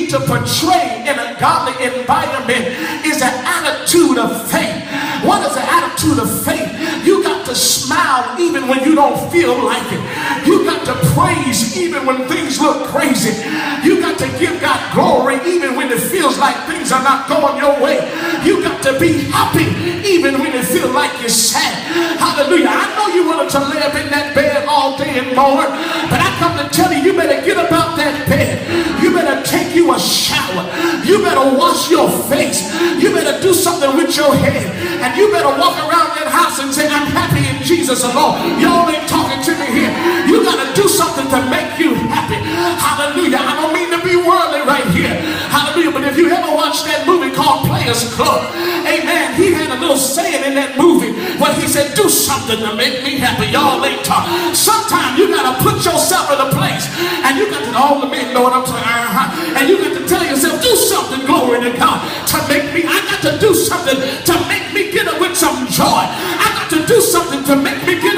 need to portray in a godly environment is an attitude of faith. What is the attitude of faith? You got to smile even when you don't feel like it. You got to praise even when things look crazy. You got to give God glory even when it feels like things are not going your way. You got to be happy even when it feels like you're sad. Hallelujah. I know you wanted to lay up in that bed all day and mourn, but I come to tell you, you better get up out that bed. You better take you a shower. You better wash your face. You better do something with your head. And you better walk around that house and say, I'm happy in Jesus alone. Y'all ain't talking to me here. You got to do something to make you happy. Hallelujah. I don't mean to be worldly right here. Hallelujah. But if you ever watched that movie called Players Club, amen, he had a little saying in that movie where he said, do something to make me happy. Y'all ain't talking. Sometimes you got to put yourself in a place and you got to, all the men know what I'm saying, and you got to tell yourself, do something, glory to God, to make me, I got to do something to make me get up with some joy. I got to do something to make me get